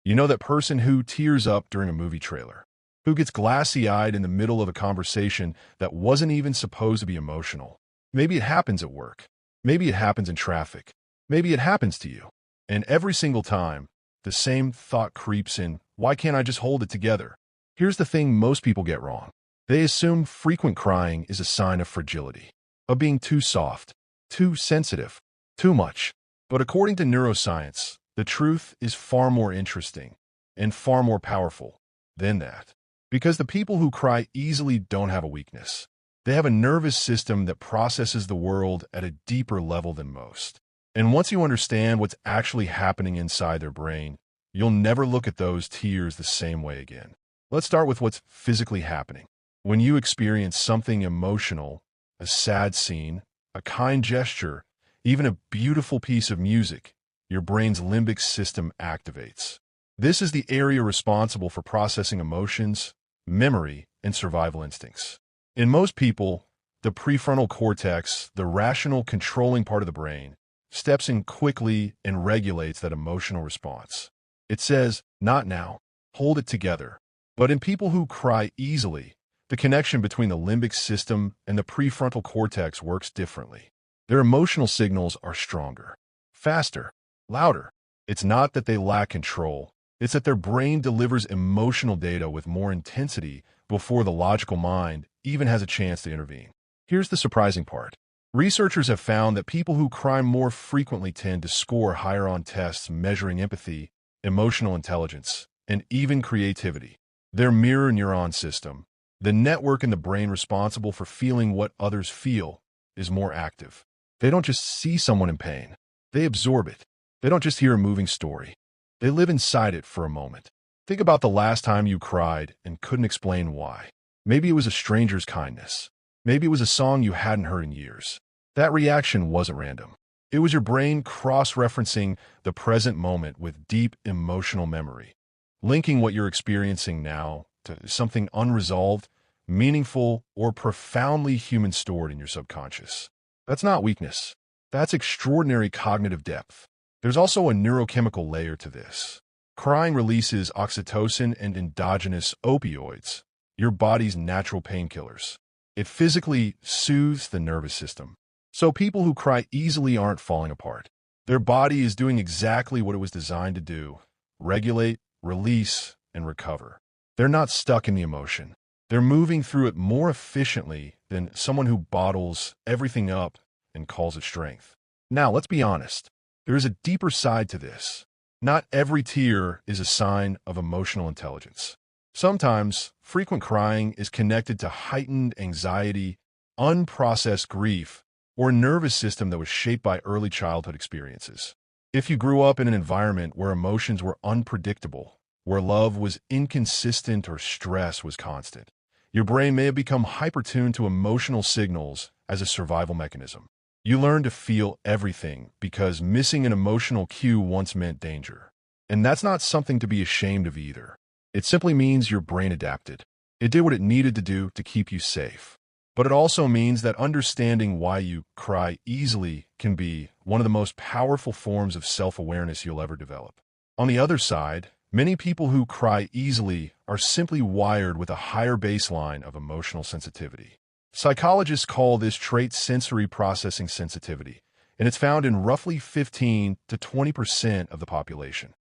You know that person who tears up during a movie trailer, who gets glassy-eyed in the middle of a conversation that wasn't even supposed to be emotional. Maybe it happens at work. Maybe it happens in traffic. Maybe it happens to you. And every single time, the same thought creeps in, why can't I just hold it together? Here's the thing most people get wrong. They assume frequent crying is a sign of fragility, of being too soft, too sensitive, too much. But according to neuroscience, the truth is far more interesting and far more powerful than that. Because the people who cry easily don't have a weakness. They have a nervous system that processes the world at a deeper level than most. And once you understand what's actually happening inside their brain, you'll never look at those tears the same way again. Let's start with what's physically happening. When you experience something emotional, a sad scene, a kind gesture, even a beautiful piece of music, your brain's limbic system activates. This is the area responsible for processing emotions, memory, and survival instincts. In most people, the prefrontal cortex, the rational controlling part of the brain, steps in quickly and regulates that emotional response. It says, not now, hold it together. But in people who cry easily, the connection between the limbic system and the prefrontal cortex works differently. Their emotional signals are stronger, faster, louder. It's not that they lack control. It's that their brain delivers emotional data with more intensity before the logical mind even has a chance to intervene. Here's the surprising part. Researchers have found that people who cry more frequently tend to score higher on tests measuring empathy, emotional intelligence, and even creativity. Their mirror neuron system, the network in the brain responsible for feeling what others feel, is more active. They don't just see someone in pain. They absorb it. They don't just hear a moving story. They live inside it for a moment. Think about the last time you cried and couldn't explain why. Maybe it was a stranger's kindness. Maybe it was a song you hadn't heard in years. That reaction wasn't random. It was your brain cross-referencing the present moment with deep emotional memory, linking what you're experiencing now to something unresolved, meaningful, or profoundly human stored in your subconscious. That's not weakness. That's extraordinary cognitive depth. There's also a neurochemical layer to this. Crying releases oxytocin and endogenous opioids, your body's natural painkillers. It physically soothes the nervous system. So people who cry easily aren't falling apart. Their body is doing exactly what it was designed to do: regulate, release, and recover. They're not stuck in the emotion. They're moving through it more efficiently than someone who bottles everything up and calls it strength. Now, let's be honest. There is a deeper side to this. Not every tear is a sign of emotional intelligence. Sometimes, frequent crying is connected to heightened anxiety, unprocessed grief, or a nervous system that was shaped by early childhood experiences. If you grew up in an environment where emotions were unpredictable, where love was inconsistent or stress was constant, your brain may have become hyper-tuned to emotional signals as a survival mechanism. You learn to feel everything because missing an emotional cue once meant danger. And that's not something to be ashamed of either. It simply means your brain adapted. It did what it needed to do to keep you safe. But it also means that understanding why you cry easily can be one of the most powerful forms of self-awareness you'll ever develop. On the other side, many people who cry easily are simply wired with a higher baseline of emotional sensitivity. Psychologists call this trait sensory processing sensitivity, and it's found in roughly 15 to 20% of the population.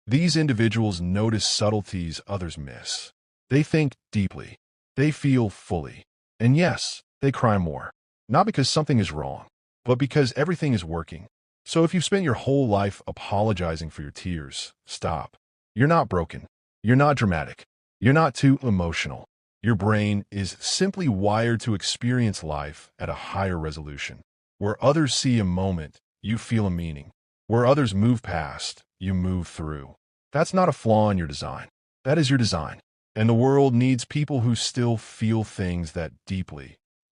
These individuals notice subtleties others miss. They think deeply. They feel fully. And yes, they cry more. Not because something is wrong, but because everything is working. So if you've spent your whole life apologizing for your tears, stop. You're not broken. You're not dramatic. You're not too emotional. Your brain is simply wired to experience life at a higher resolution. Where others see a moment, you feel a meaning. Where others move past, you move through. That's not a flaw in your design. That is your design. And the world needs people who still feel things that deeply.